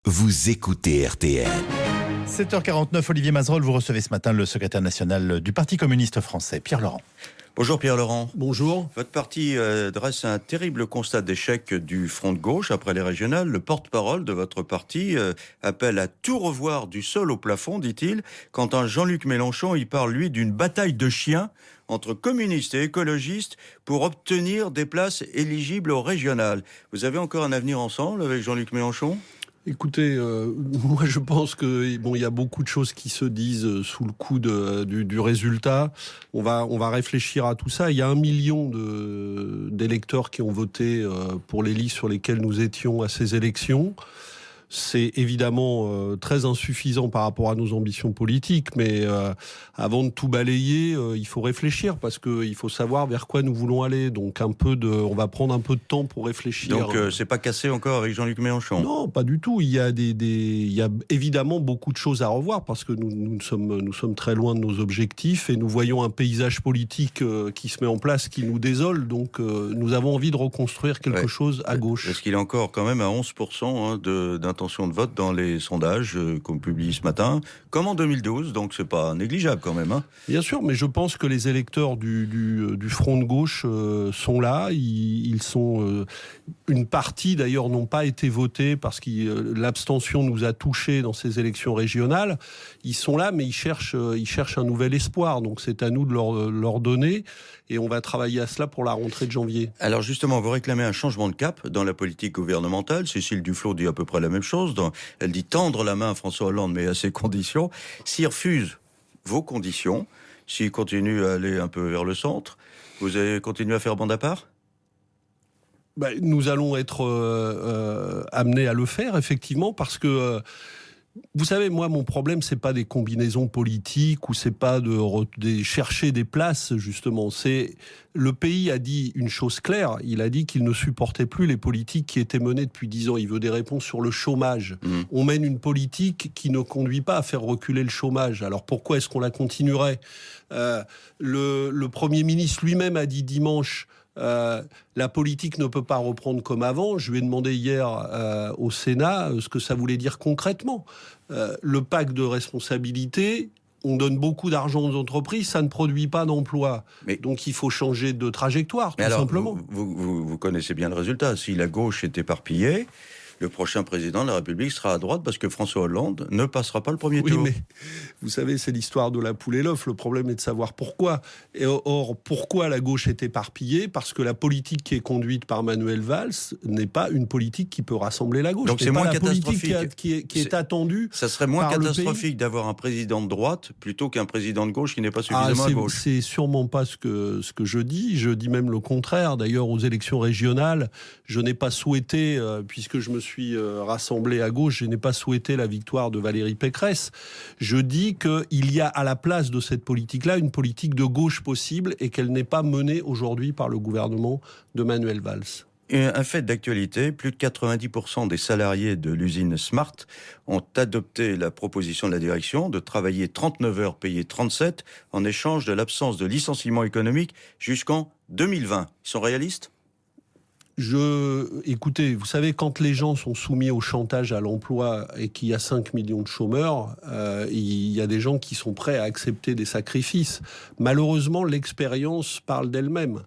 Vous écoutez RTL. 7h49, Olivier Mazerolle, vous recevez ce matin le secrétaire national du Parti communiste français, Pierre Laurent. Bonjour Pierre Laurent. Bonjour. Votre parti dresse un terrible constat d'échec du front de gauche après les régionales. Le porte-parole de votre parti appelle à tout revoir du sol au plafond, dit-il. Quant à Jean-Luc Mélenchon, il parle, lui, d'une bataille de chiens entre communistes et écologistes pour obtenir des places éligibles aux régionales. Vous avez encore un avenir ensemble avec Jean-Luc Mélenchon ? Écoutez, moi je pense que il y a beaucoup de choses qui se disent sous le coup du résultat. On va réfléchir à tout ça. Il y a 1 million d'électeurs qui ont voté pour les listes sur lesquelles nous étions à ces élections. C'est évidemment très insuffisant par rapport à nos ambitions politiques, mais avant de tout balayer, il faut réfléchir parce qu'il faut savoir vers quoi nous voulons aller. Donc on va prendre un peu de temps pour réfléchir. Donc c'est pas cassé encore avec Jean-Luc Mélenchon ? Non, pas du tout. Il y a évidemment beaucoup de choses à revoir parce que nous sommes très loin de nos objectifs et nous voyons un paysage politique qui se met en place, qui nous désole. Donc nous avons envie de reconstruire quelque chose à gauche. Parce qu'il est encore quand même à 11% d'intention de vote dans les sondages qu'on publie ce matin, comme en 2012, donc c'est pas négligeable quand même. Bien sûr, mais je pense que les électeurs du front de gauche sont là. Ils sont une partie d'ailleurs n'ont pas été votés parce que l'abstention nous a touchés dans ces élections régionales. Ils sont là, mais ils cherchent un nouvel espoir. Donc c'est à nous de leur donner. Et on va travailler à cela pour la rentrée de janvier. Alors justement, vous réclamez un changement de cap dans la politique gouvernementale. Cécile Duflot dit à peu près la même chose. Elle dit tendre la main à François Hollande, mais à ses conditions. S'il refuse vos conditions, s'il continue à aller un peu vers le centre, vous allez continuer à faire bande à part ? Nous allons être amenés à le faire, effectivement, parce que... vous savez, moi, mon problème, c'est pas des combinaisons politiques ou c'est pas de chercher des places, justement. C'est le pays a dit une chose claire. Il a dit qu'il ne supportait plus les politiques qui étaient menées depuis 10 ans. Il veut des réponses sur le chômage. On mène une politique qui ne conduit pas à faire reculer le chômage. Alors pourquoi est-ce qu'on la continuerait ? Le Premier ministre lui-même a dit dimanche. La politique ne peut pas reprendre comme avant. Je lui ai demandé hier au Sénat ce que ça voulait dire concrètement. Le pacte de responsabilité, on donne beaucoup d'argent aux entreprises, ça ne produit pas d'emploi. Donc il faut changer de trajectoire, tout simplement. Vous connaissez bien le résultat. Si la gauche est éparpillée, le prochain président de la République sera à droite parce que François Hollande ne passera pas le premier tour. Oui, mais vous savez, c'est l'histoire de la poule et l'œuf. Le problème est de savoir pourquoi. Or, pourquoi la gauche est éparpillée ? Parce que la politique qui est conduite par Manuel Valls n'est pas une politique qui peut rassembler la gauche. Donc c'est moins catastrophique. Qui est attendue. Ça serait moins catastrophique d'avoir un président de droite plutôt qu'un président de gauche qui n'est pas suffisamment à gauche. C'est sûrement pas ce que je dis. Je dis même le contraire. D'ailleurs, aux élections régionales, je n'ai pas souhaité, puisque je me suis rassemblé à gauche, je n'ai pas souhaité la victoire de Valérie Pécresse. Je dis qu'il y a à la place de cette politique-là une politique de gauche possible et qu'elle n'est pas menée aujourd'hui par le gouvernement de Manuel Valls. Un fait d'actualité, plus de 90% des salariés de l'usine Smart ont adopté la proposition de la direction de travailler 39 heures payées 37 en échange de l'absence de licenciement économique jusqu'en 2020. Ils sont réalistes ? Écoutez, vous savez, quand les gens sont soumis au chantage à l'emploi et qu'il y a 5 millions de chômeurs, il y a des gens qui sont prêts à accepter des sacrifices. Malheureusement, l'expérience parle d'elle-même.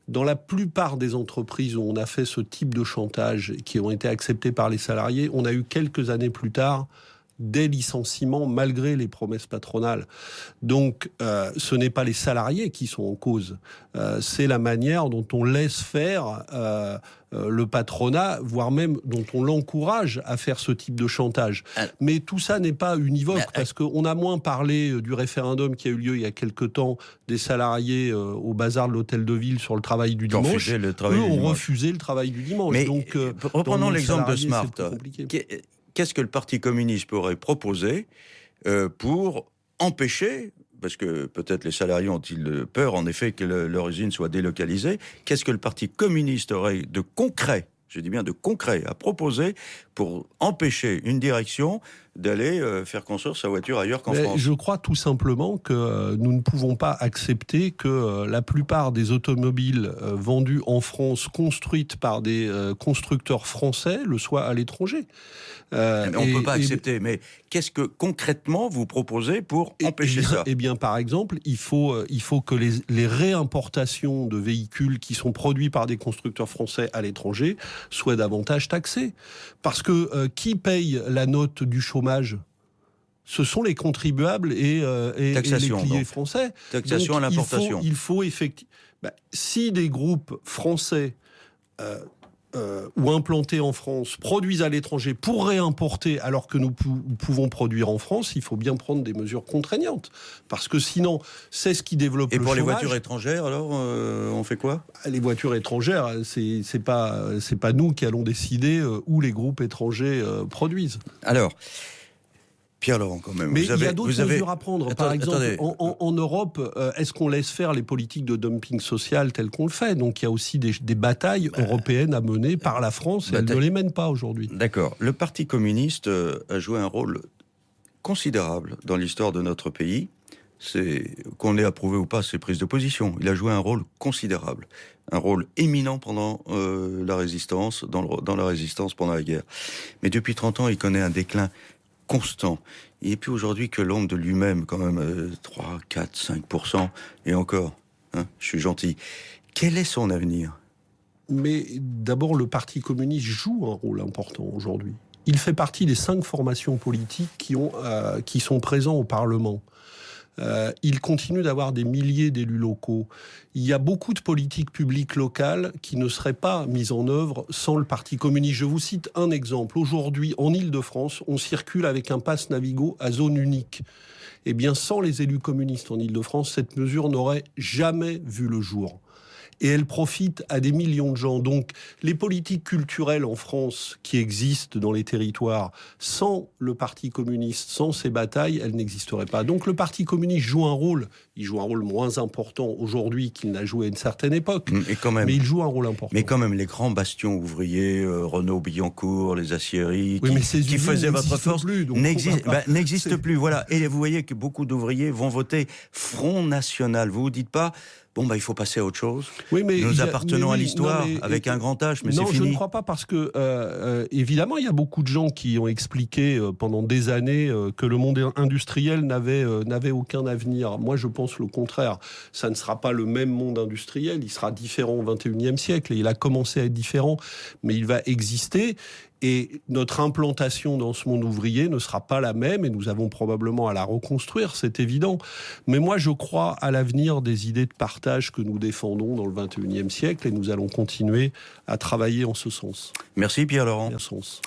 Dans la plupart des entreprises où on a fait ce type de chantage qui ont été acceptés par les salariés, on a eu quelques années plus tard des licenciements malgré les promesses patronales. Donc, ce n'est pas les salariés qui sont en cause. C'est la manière dont on laisse faire le patronat, voire même dont on l'encourage à faire ce type de chantage. Mais tout ça n'est pas univoque, parce qu'on a moins parlé du référendum qui a eu lieu il y a quelque temps des salariés au bazar de l'Hôtel de Ville sur le travail du dimanche. Eux ont refusé le travail du dimanche. Mais donc, reprenons l'exemple de Smart. Qu'est-ce que le Parti communiste pourrait proposer pour empêcher, parce que peut-être les salariés ont-ils peur en effet que leur usine soit délocalisée, qu'est-ce que le Parti communiste aurait de concret, je dis bien de concret, à proposer pour empêcher une direction d'aller faire construire sa voiture ailleurs qu'en France? Je crois tout simplement que nous ne pouvons pas accepter que la plupart des automobiles vendues en France, construites par des constructeurs français, le soient à l'étranger. On ne peut pas accepter, mais qu'est-ce que concrètement vous proposez pour empêcher ça? Eh bien, par exemple, il faut que les réimportations de véhicules qui sont produits par des constructeurs français à l'étranger soient davantage taxées. Parce que qui paye la note du chômage ? Ce sont les contribuables et les clients français. Taxation à l'importation. Il faut effectivement... si des groupes français ou implantés en France produisent à l'étranger pour réimporter alors que nous pouvons produire en France, il faut bien prendre des mesures contraignantes. Parce que sinon, c'est ce qui développe le chômage. Et pour les voitures étrangères, alors, on fait quoi? Les voitures étrangères, c'est pas nous qui allons décider où les groupes étrangers produisent. Alors... Pierre-Laurent, quand même. Mais il y a d'autres mesures à prendre. Par exemple, en Europe, est-ce qu'on laisse faire les politiques de dumping social telles qu'on le fait? Donc il y a aussi des batailles européennes à mener par la France, et elle ne les mène pas aujourd'hui. D'accord. Le Parti communiste a joué un rôle considérable dans l'histoire de notre pays. Qu'on ait approuvé ou pas ses prises de position. Il a joué un rôle considérable, un rôle éminent pendant la résistance, dans la résistance pendant la guerre. Mais depuis 30 ans, il connaît un déclin constant. Il n'est plus aujourd'hui que l'ombre de lui-même, quand même, 3, 4, 5%, et encore, je suis gentil. Quel est son avenir? Mais d'abord, le Parti communiste joue un rôle important aujourd'hui. Il fait partie des 5 formations politiques qui sont présents au Parlement. Il continue d'avoir des milliers d'élus locaux. Il y a beaucoup de politiques publiques locales qui ne seraient pas mises en œuvre sans le Parti communiste. Je vous cite un exemple. Aujourd'hui, en Île-de-France, on circule avec un pass Navigo à zone unique. Eh bien, sans les élus communistes en Île-de-France, cette mesure n'aurait jamais vu le jour. Et elle profite à des millions de gens. Donc, les politiques culturelles en France qui existent dans les territoires, sans le Parti communiste, sans ces batailles, elles n'existeraient pas. Donc, le Parti communiste joue un rôle. Il joue un rôle moins important aujourd'hui qu'il n'a joué à une certaine époque. Et quand même, mais il joue un rôle important. Mais quand même, les grands bastions ouvriers, Renault-Billancourt, les aciéries, oui, qui faisaient votre force, n'existent plus. Voilà. Et vous voyez que beaucoup d'ouvriers vont voter Front National. Vous vous dites pas... il faut passer à autre chose. Oui, mais nous appartenons à l'histoire avec un grand H, mais c'est fini. Non, je ne crois pas parce que, évidemment, il y a beaucoup de gens qui ont expliqué pendant des années que le monde industriel n'avait aucun avenir. Moi, je pense le contraire. Ça ne sera pas le même monde industriel. Il sera différent au XXIe siècle. Et il a commencé à être différent, mais il va exister. Et notre implantation dans ce monde ouvrier ne sera pas la même et nous avons probablement à la reconstruire, c'est évident. Mais moi, je crois à l'avenir des idées de partage que nous défendons dans le XXIe siècle et nous allons continuer à travailler en ce sens. Merci Pierre-Laurent. En ce sens.